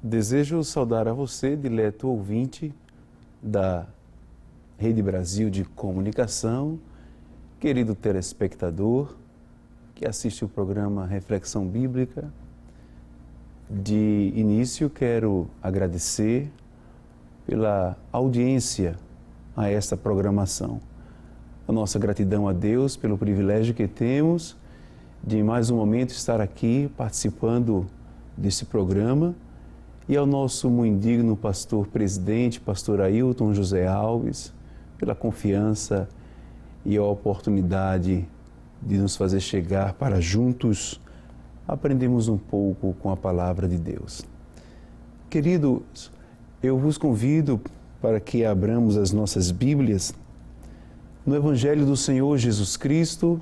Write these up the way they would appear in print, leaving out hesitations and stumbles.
Desejo saudar a você, dileto ouvinte da Rede Brasil de Comunicação, querido telespectador que assiste o programa Reflexão Bíblica. De início, quero agradecer pela audiência a esta programação. A nossa gratidão a Deus pelo privilégio que temos de mais um momento estar aqui participando desse programa, e ao nosso muito digno pastor presidente, pastor Ailton José Alves, pela confiança e a oportunidade de nos fazer chegar para juntos aprendermos um pouco com a palavra de Deus. Queridos, eu vos convido para que abramos as nossas Bíblias no Evangelho do Senhor Jesus Cristo,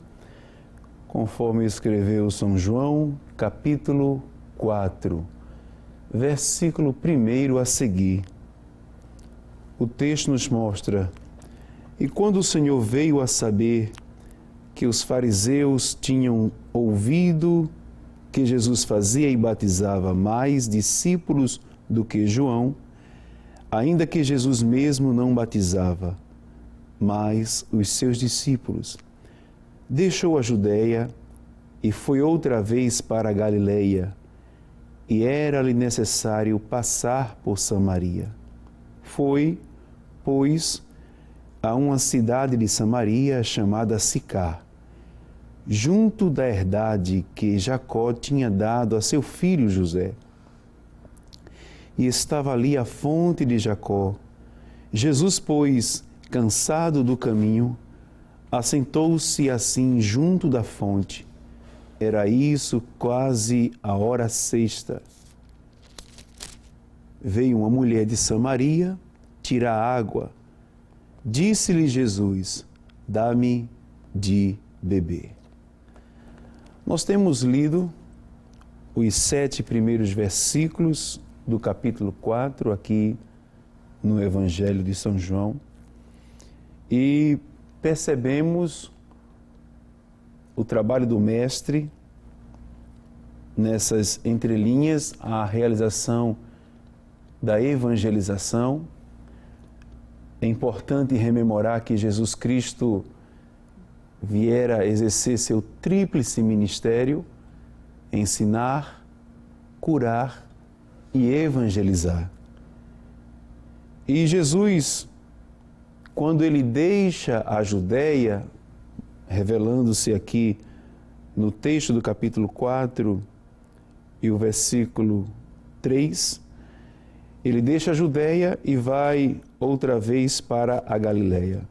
conforme escreveu São João, capítulo 4, versículo 1 a seguir. O texto nos mostra: e quando o Senhor veio a saber que os fariseus tinham ouvido que Jesus fazia e batizava mais discípulos do que João, ainda que Jesus mesmo não batizava, mas os seus discípulos, deixou a Judéia e foi outra vez para a Galileia, e era-lhe necessário passar por Samaria. Foi, pois, a uma cidade de Samaria chamada Sicar, junto da herdade que Jacó tinha dado a seu filho José. E estava ali a fonte de Jacó. Jesus, pois, cansado do caminho, assentou-se assim junto da fonte. Era isso quase a hora sexta. Veio uma mulher de Samaria tirar água. Disse-lhe Jesus: dá-me de beber. Nós temos lido os 7 primeiros versículos do capítulo 4 aqui no Evangelho de São João e percebemos o trabalho do Mestre nessas entrelinhas, a realização da evangelização. É importante rememorar que Jesus Cristo viera exercer seu tríplice ministério: ensinar, curar e evangelizar. E Jesus, quando ele deixa a Judéia, revelando-se aqui no texto do capítulo 4 e o versículo 3, ele deixa a Judéia e vai outra vez para a Galileia.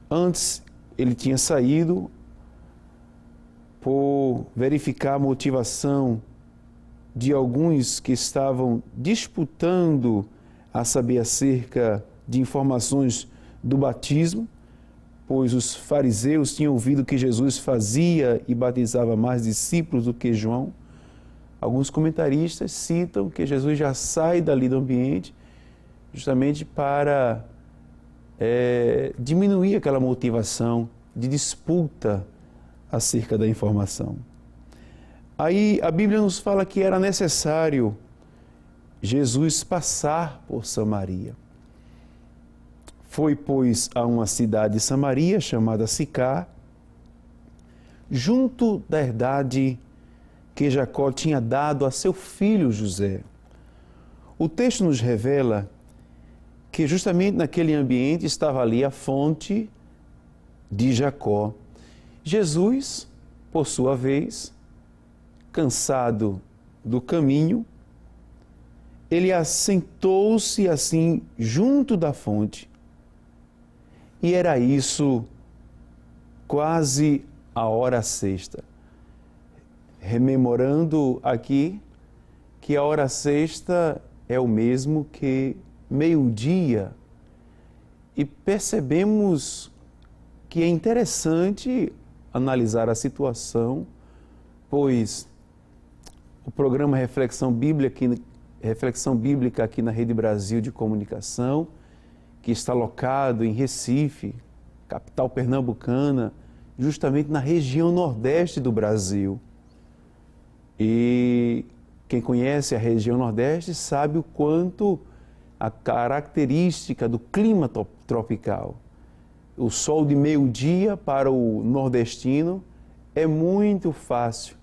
Antes, ele tinha saído por verificar a motivação de alguns que estavam disputando a saber acerca de informações do batismo, pois os fariseus tinham ouvido que Jesus fazia e batizava mais discípulos do que João. Alguns comentaristas citam que Jesus já sai dali do ambiente justamente para diminuir aquela motivação de disputa acerca da informação. Aí a Bíblia nos fala que era necessário Jesus passar por Samaria. Foi, pois, a uma cidade de Samaria chamada Sicar, junto da herdade que Jacó tinha dado a seu filho José. O texto nos revela que justamente naquele ambiente estava ali a fonte de Jacó. Jesus, por sua vez, cansado do caminho, ele assentou-se assim junto da fonte. E era isso quase a hora sexta. Rememorando aqui que a hora sexta é o mesmo que meio-dia. E percebemos que é interessante analisar a situação, pois o programa Reflexão Bíblica aqui na Rede Brasil de Comunicação, que está locado em Recife, capital pernambucana, justamente na região nordeste do Brasil. E Quem conhece a região Nordeste sabe o quanto a característica do clima tropical. O sol de meio-dia para o nordestino é muito fácil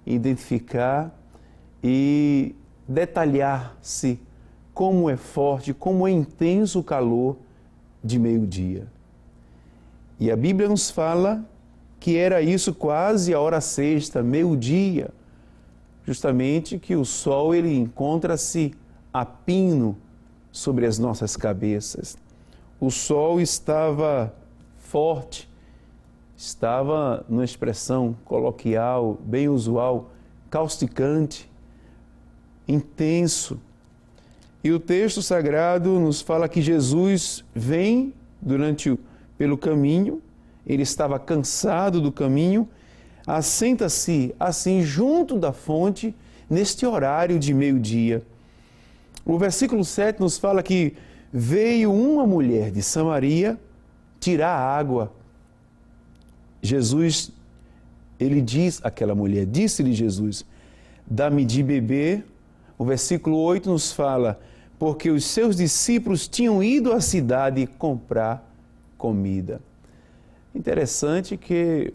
identificar e detalhar-se como é forte, como é intenso o calor de meio-dia. E a Bíblia nos fala que era isso quase a hora sexta, meio-dia, justamente que o sol ele encontra-se a pino sobre as nossas cabeças. O sol estava forte, estava, numa expressão coloquial, bem usual, causticante, intenso. E o texto sagrado nos fala que Jesus vem pelo caminho, ele estava cansado do caminho, assenta-se assim junto da fonte neste horário de meio-dia. O versículo 7 nos fala que veio uma mulher de Samaria tirar água. Jesus, ele diz àquela mulher, disse-lhe Jesus, dá-me de beber. O versículo 8 nos fala, porque os seus discípulos tinham ido à cidade comprar comida. Interessante que,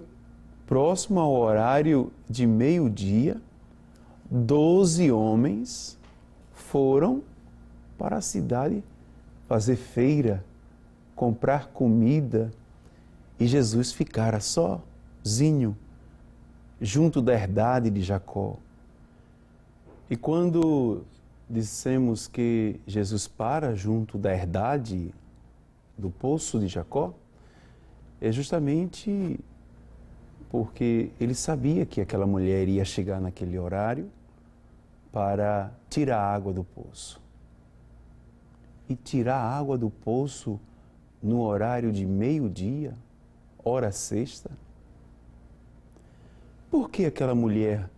próximo ao horário de meio-dia, 12 homens foram para a cidade fazer feira, comprar comida, e Jesus ficara sozinho, junto da herdade de Jacó. E quando dissemos que Jesus para junto da herdade do poço de Jacó, é justamente porque ele sabia que aquela mulher ia chegar naquele horário para tirar a água do poço. E tirar a água do poço no horário de meio-dia, hora sexta? Por que aquela mulher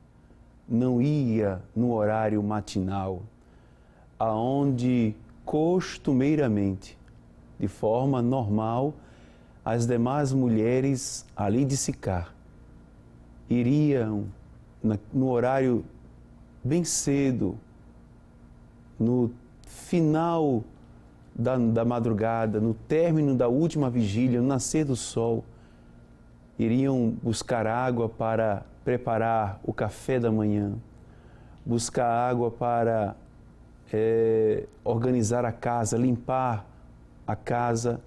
não ia no horário matinal, aonde costumeiramente, de forma normal, as demais mulheres ali de Sicar iriam no horário bem cedo, no final da madrugada, no término da última vigília, no nascer do sol, iriam buscar água para preparar o café da manhã, buscar água para organizar a casa, limpar a casa.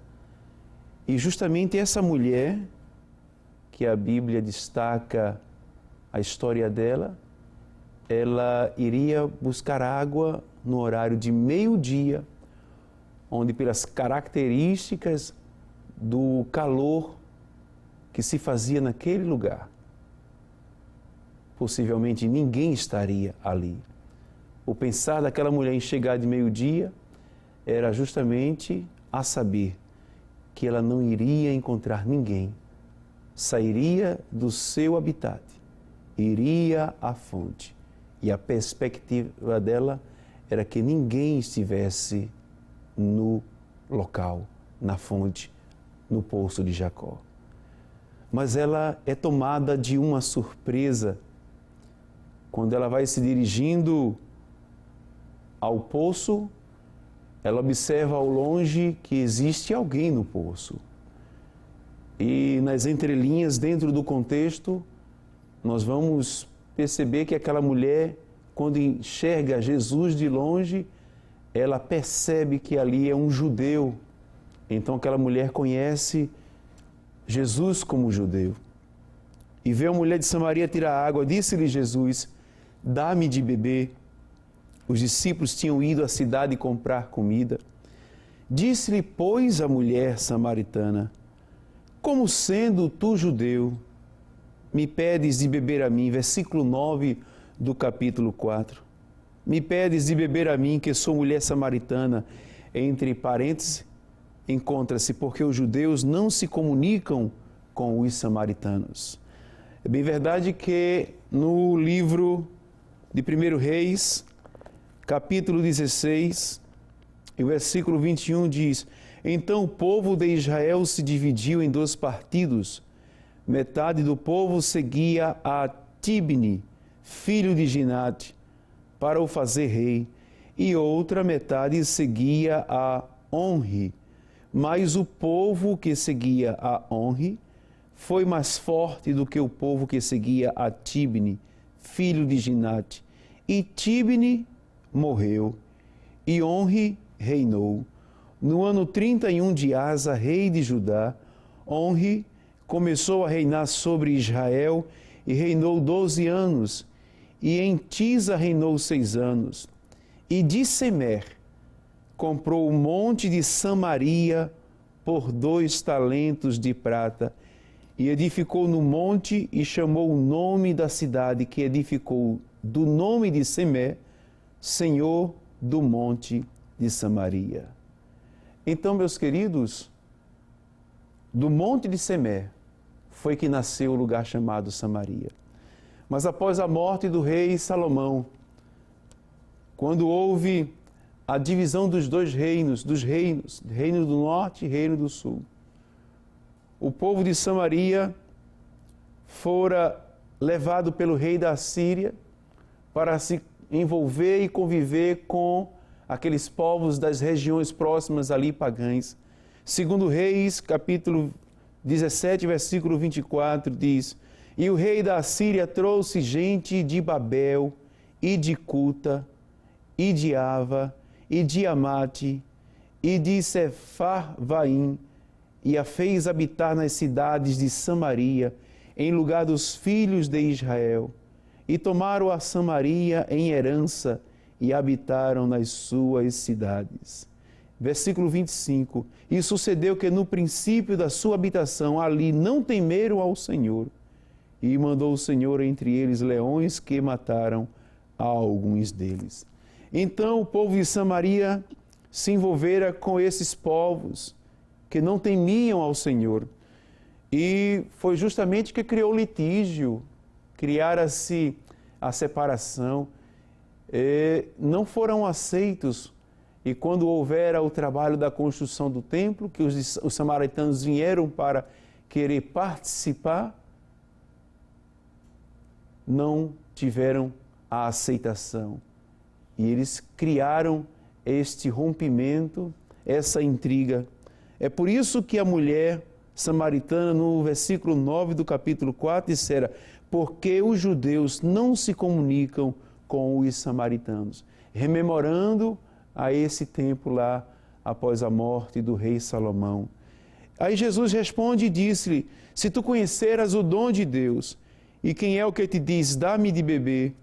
E justamente essa mulher, que a Bíblia destaca a história dela, ela iria buscar água no horário de meio-dia, onde pelas características do calor que se fazia naquele lugar, possivelmente ninguém estaria ali. O pensar daquela mulher em chegar de meio-dia era justamente a saber que ela não iria encontrar ninguém, sairia do seu habitat, iria à fonte. E a perspectiva dela era que ninguém estivesse no local, na fonte, no poço de Jacó. Mas ela é tomada de uma surpresa quando ela vai se dirigindo ao poço. Ela observa ao longe que existe alguém no poço. E nas entrelinhas, dentro do contexto, nós vamos perceber que aquela mulher, quando enxerga Jesus de longe, ela percebe que ali é um judeu. Então aquela mulher conhece Jesus como judeu. E vê a mulher de Samaria tirar água, disse-lhe Jesus, dá-me de beber. Os discípulos tinham ido à cidade comprar comida. Disse-lhe, pois, a mulher samaritana, como sendo tu judeu, me pedes de beber a mim, versículo 9 do capítulo 4. Me pedes de beber a mim, que sou mulher samaritana. Entre parênteses, encontra-se porque os judeus não se comunicam com os samaritanos. É bem verdade que no livro de 1 Reis, capítulo 16, e o versículo 21 diz, então o povo de Israel se dividiu em 2 partidos. Metade do povo seguia a Tibni, filho de Ginate, para o fazer rei, e outra metade seguia a Onri. Mas o povo que seguia a Onri foi mais forte do que o povo que seguia a Tibni, filho de Ginate. E Tibni morreu, e Onri reinou. No ano 31 de Asa, rei de Judá, Onri começou a reinar sobre Israel e reinou 12 anos. E em Tisa reinou 6 anos. E de Semer comprou o monte de Samaria por 2 talentos de prata, e edificou no monte e chamou o nome da cidade que edificou do nome de Semer, Senhor do monte de Samaria. Então, meus queridos, do monte de Semer foi que nasceu o lugar chamado Samaria. Mas após a morte do rei Salomão, quando houve a divisão dos reinos, reino do norte e reino do sul, o povo de Samaria fora levado pelo rei da Síria para se envolver e conviver com aqueles povos das regiões próximas ali pagãs. Segundo Reis, capítulo 17, versículo 24, diz: E o rei da Síria trouxe gente de Babel, e de Cuta, e de Ava, e de Amate, e de Sepharvaim, e a fez habitar nas cidades de Samaria, em lugar dos filhos de Israel. E tomaram a Samaria em herança, e habitaram nas suas cidades. Versículo 25. E sucedeu que no princípio da sua habitação ali não temeram ao Senhor, e mandou o Senhor entre eles leões que mataram a alguns deles. Então o povo de Samaria se envolvera com esses povos que não temiam ao Senhor. E foi justamente que criou litígio, criara-se a separação. Não foram aceitos. E quando houvera o trabalho da construção do templo, que os samaritanos vieram para querer participar, não tiveram a aceitação. E eles criaram este rompimento, essa intriga. É por isso que a mulher samaritana, no versículo 9 do capítulo 4, dissera: porque os judeus não se comunicam com os samaritanos, rememorando a esse tempo lá, após a morte do rei Salomão. Aí Jesus responde e disse-lhe: se tu conheceras o dom de Deus, e quem é o que te diz, dá-me de beber,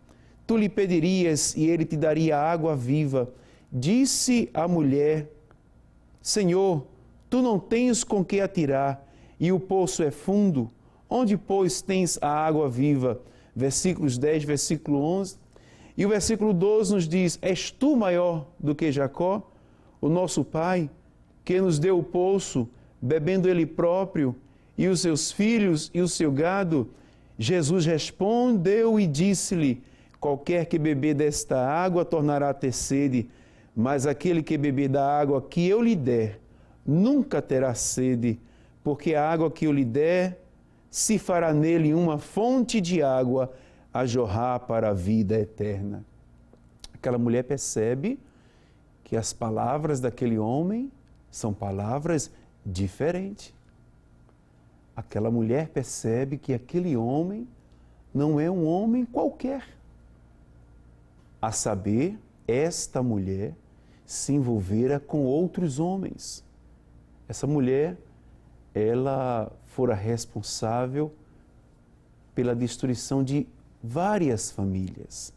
tu lhe pedirias e ele te daria água viva. Disse a mulher: Senhor, tu não tens com que atirar, e o poço é fundo. Onde, pois, tens a água viva? Versículos 10, versículo 11. E o versículo 12 nos diz: és tu maior do que Jacó, o nosso pai, que nos deu o poço, bebendo ele próprio, e os seus filhos e o seu gado? Jesus respondeu e disse-lhe: qualquer que beber desta água tornará a ter sede, mas aquele que beber da água que eu lhe der, nunca terá sede, porque a água que eu lhe der se fará nele uma fonte de água a jorrar para a vida eterna. Aquela mulher percebe que as palavras daquele homem são palavras diferentes. Aquela mulher percebe que aquele homem não é um homem qualquer. A saber, esta mulher se envolvera com outros homens. Essa mulher, ela fora responsável pela destruição de várias famílias.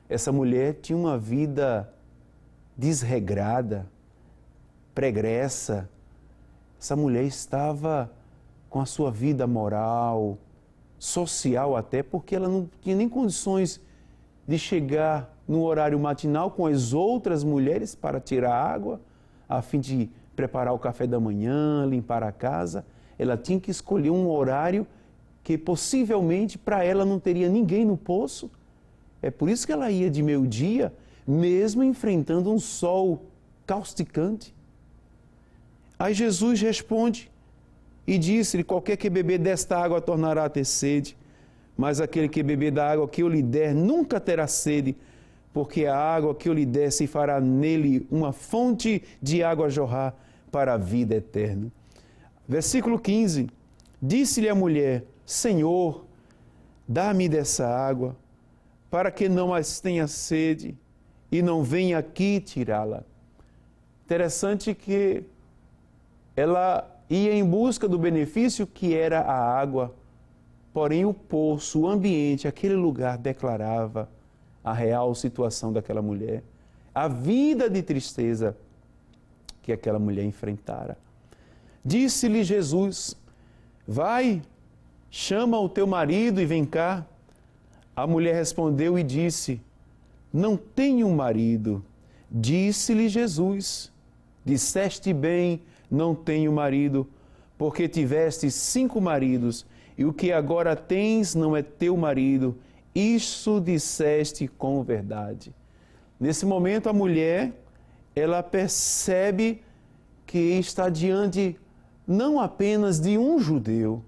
Essa mulher tinha uma vida desregrada, pregressa. Essa mulher estava com a sua vida moral, social até, porque ela não tinha nem condições de chegar no horário matinal com as outras mulheres para tirar água, a fim de preparar o café da manhã, limpar a casa. Ela tinha que escolher um horário que possivelmente para ela não teria ninguém no poço. É por isso que ela ia de meio-dia, mesmo enfrentando um sol causticante. Aí Jesus responde e disse-lhe: qualquer que beber desta água tornará a ter sede, mas aquele que beber da água que eu lhe der nunca terá sede, porque a água que eu lhe der se fará nele uma fonte de água a jorrar para a vida eterna. Versículo 15, disse-lhe a mulher, Senhor, dá-me dessa água, para que não mais tenha sede e não venha aqui tirá-la. Interessante que ela ia em busca do benefício que era a água, porém o poço, o ambiente, aquele lugar declarava a real situação daquela mulher, a vida de tristeza que aquela mulher enfrentara. Disse-lhe Jesus, vai, chama o teu marido e vem cá. A mulher respondeu e disse, não tenho marido. Disse-lhe Jesus, disseste bem, não tenho marido, porque tiveste 5 maridos, e o que agora tens não é teu marido. Isso disseste com verdade. Nesse momento a mulher, ela percebe que está diante não apenas de um judeu,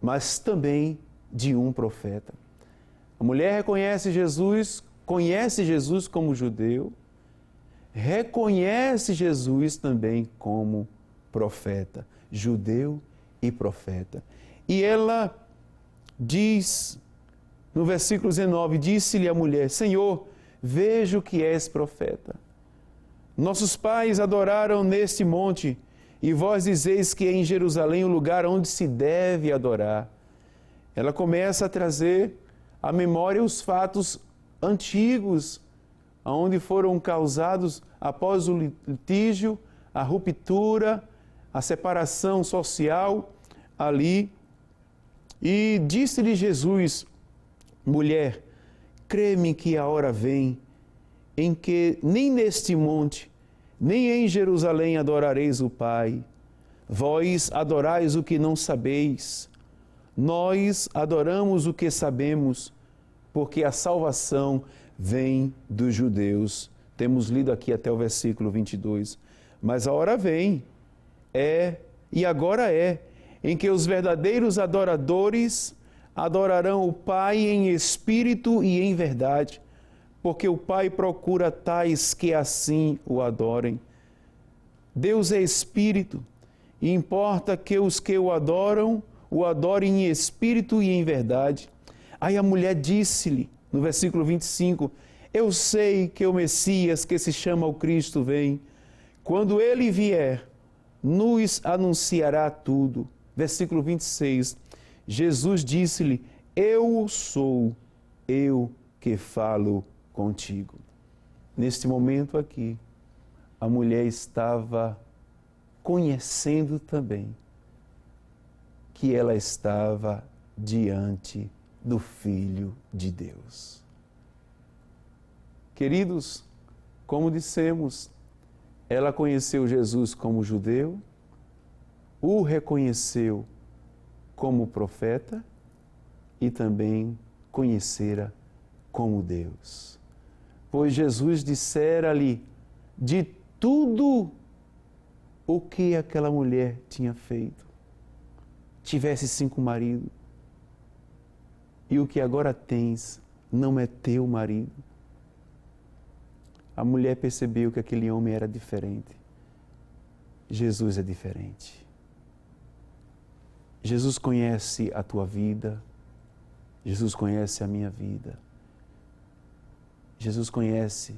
mas também de um profeta. A mulher reconhece Jesus, conhece Jesus como judeu, reconhece Jesus também como profeta, judeu e profeta. E ela diz, no versículo 19, disse-lhe a mulher, Senhor, vejo que és profeta. Nossos pais adoraram neste monte, e vós dizeis que é em Jerusalém o lugar onde se deve adorar. Ela começa a trazer à memória os fatos antigos, onde foram causados após o litígio, a ruptura, a separação social ali. E disse-lhe Jesus, mulher, crê-me que a hora vem em que nem neste monte, nem em Jerusalém adorareis o Pai. Vós adorais o que não sabeis. Nós adoramos o que sabemos, porque a salvação vem dos judeus. Temos lido aqui até o versículo 22. Mas a hora vem, e agora em que os verdadeiros adoradores adorarão o Pai em espírito e em verdade, porque o Pai procura tais que assim o adorem. Deus é espírito, e importa que os que o adorem em espírito e em verdade. Aí a mulher disse-lhe, no versículo 25, eu sei que o Messias, que se chama o Cristo, vem. Quando ele vier, nos anunciará tudo. Versículo 26, Jesus disse-lhe, eu sou, eu que falo contigo. Neste momento aqui, a mulher estava conhecendo também que ela estava diante do Filho de Deus. Queridos, como dissemos, ela conheceu Jesus como judeu, o reconheceu como profeta e também conhecera como Deus. Pois Jesus dissera-lhe de tudo o que aquela mulher tinha feito. Tivesse 5 maridos, e o que agora tens não é teu marido. A mulher percebeu que aquele homem era diferente. Jesus é diferente. Jesus conhece a tua vida, Jesus conhece a minha vida, Jesus conhece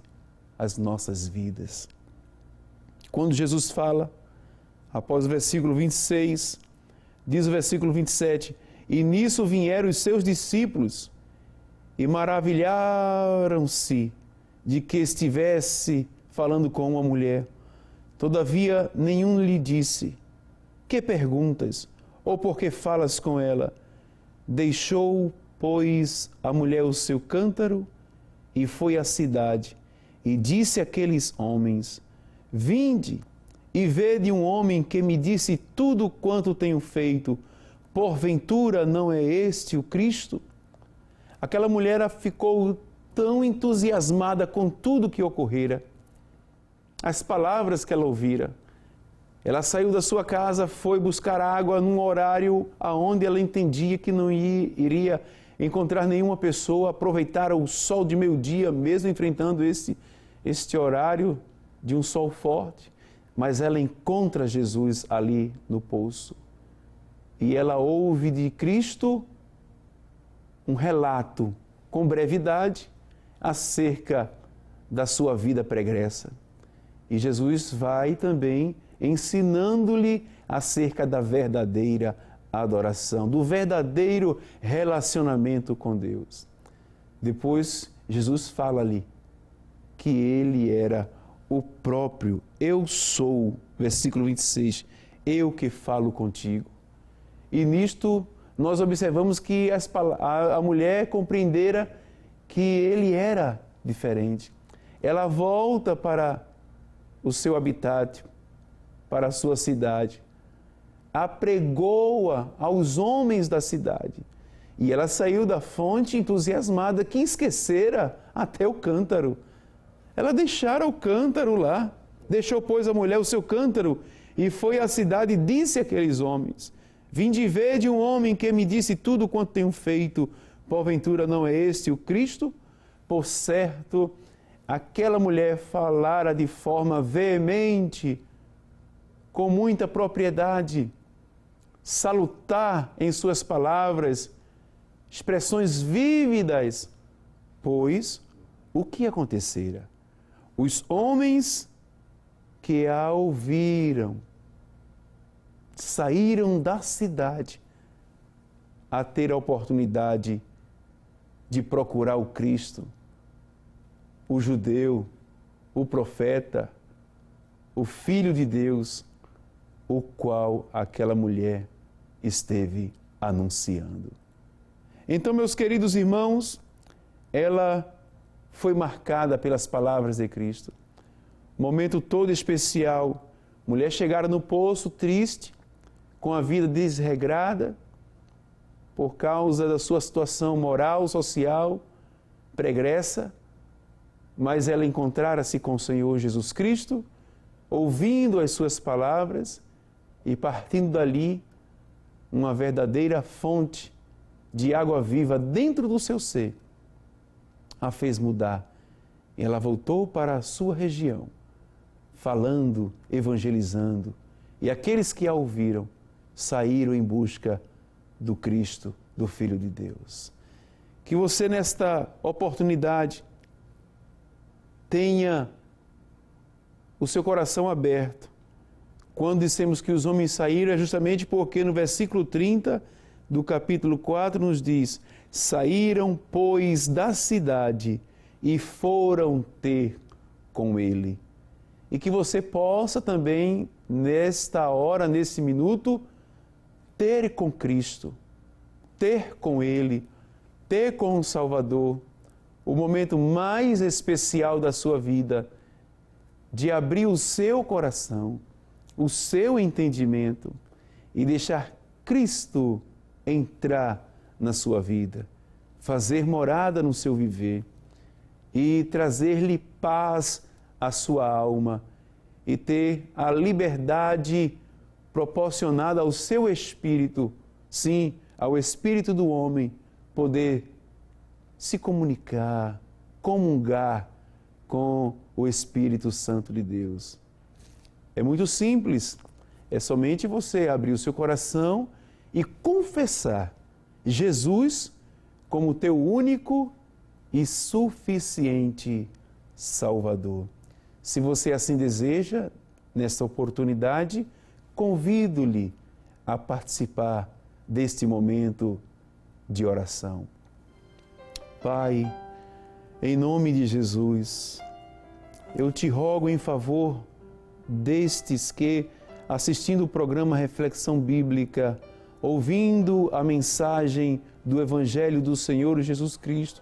as nossas vidas. Quando Jesus fala, após o versículo 26, diz o versículo 27, e nisso vieram os seus discípulos e maravilharam-se de que estivesse falando com uma mulher. Todavia, nenhum lhe disse, que perguntas? Ou por que falas com ela? Deixou, pois, a mulher o seu cântaro e foi à cidade e disse àqueles homens, vinde e vede um homem que me disse tudo quanto tenho feito. Porventura não é este o Cristo? Aquela mulher ficou tão entusiasmada com tudo que ocorrera, as palavras que ela ouvira. Ela saiu da sua casa, foi buscar água num horário aonde ela entendia que não iria encontrar nenhuma pessoa, aproveitar o sol de meio-dia, mesmo enfrentando este horário de um sol forte, mas ela encontra Jesus ali no poço. E ela ouve de Cristo um relato com brevidade acerca da sua vida pregressa. E Jesus vai também ensinando-lhe acerca da verdadeira adoração, do verdadeiro relacionamento com Deus. Depois, Jesus fala-lhe que ele era o próprio Eu sou, versículo 26, eu que falo contigo. E nisto nós observamos que a mulher compreendera que ele era diferente. Ela volta para o seu habitat, para a sua cidade, apregoa aos homens da cidade. E ela saiu da fonte entusiasmada, que esquecera até o cântaro. Ela deixara o cântaro lá, deixou, pois, a mulher o seu cântaro e foi à cidade e disse àqueles homens: vinde ver de um homem que me disse tudo quanto tenho feito, porventura não é este o Cristo? Por certo, aquela mulher falara de forma veemente, com muita propriedade, salutar em suas palavras, expressões vívidas, pois o que acontecera? Os homens que a ouviram saíram da cidade a ter a oportunidade de procurar o Cristo, o judeu, o profeta, o Filho de Deus, o qual aquela mulher esteve anunciando. Então, meus queridos irmãos, ela foi marcada pelas palavras de Cristo. Momento todo especial, mulher chegara no poço triste, com a vida desregrada, por causa da sua situação moral, social, pregressa, mas ela encontrara-se com o Senhor Jesus Cristo, ouvindo as suas palavras e partindo dali uma verdadeira fonte de água viva dentro do seu ser, a fez mudar. E ela voltou para a sua região, falando, evangelizando, e aqueles que a ouviram saíram em busca do Cristo, do Filho de Deus. Que você, nesta oportunidade, tenha o seu coração aberto. Quando dissemos que os homens saíram, é justamente porque no versículo 30 do capítulo 4 nos diz: saíram, pois, da cidade e foram ter com ele. E que você possa também, nesta hora, nesse minuto, ter com Cristo, ter com ele, ter com o Salvador, o momento mais especial da sua vida, de abrir o seu coração, o seu entendimento e deixar Cristo entrar na sua vida, fazer morada no seu viver e trazer-lhe paz à sua alma e ter a liberdade proporcionada ao seu espírito, sim, ao espírito do homem, poder se comunicar, comungar com o Espírito Santo de Deus. É muito simples, é somente você abrir o seu coração e confessar Jesus como teu único e suficiente Salvador. Se você assim deseja, nesta oportunidade, convido-lhe a participar deste momento de oração. Pai, em nome de Jesus, eu te rogo em favor destes que, assistindo o programa Reflexão Bíblica, ouvindo a mensagem do Evangelho do Senhor Jesus Cristo,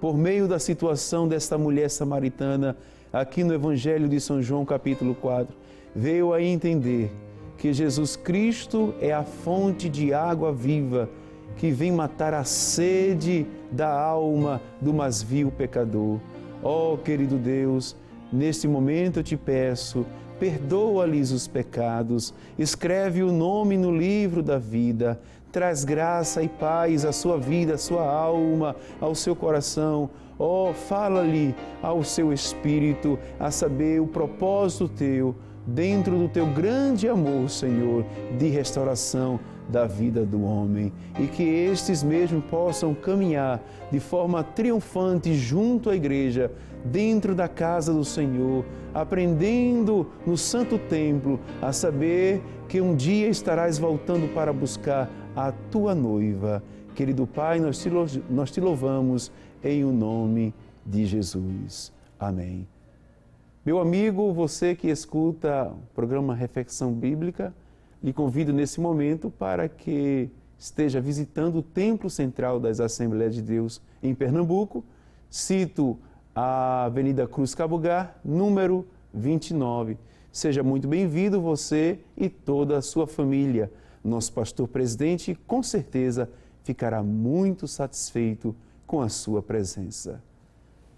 por meio da situação desta mulher samaritana, aqui no Evangelho de São João, capítulo 4, veio a entender que Jesus Cristo é a fonte de água viva que vem matar a sede da alma do mais vil pecador. Ó, querido Deus, neste momento eu te peço, perdoa-lhes os pecados, escreve o nome no livro da vida, traz graça e paz à sua vida, à sua alma, ao seu coração. Oh, fala-lhe ao seu espírito, a saber o propósito teu, dentro do teu grande amor, Senhor, de restauração da vida do homem, e que estes mesmo possam caminhar de forma triunfante junto à igreja, dentro da casa do Senhor, aprendendo no Santo Templo, a saber que um dia estarás voltando para buscar a tua noiva. Querido Pai, nós te louvamos em o nome de Jesus. Amém. Meu amigo, você que escuta o programa Reflexão Bíblica, lhe convido nesse momento para que esteja visitando o Templo Central das Assembleias de Deus em Pernambuco. Cito a Avenida Cruz Cabugá, número 29. Seja muito bem-vindo você e toda a sua família. Nosso pastor presidente, com certeza, ficará muito satisfeito com a sua presença.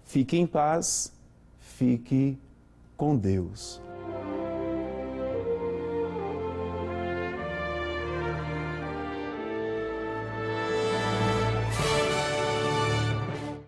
Fique em paz, fique com Deus.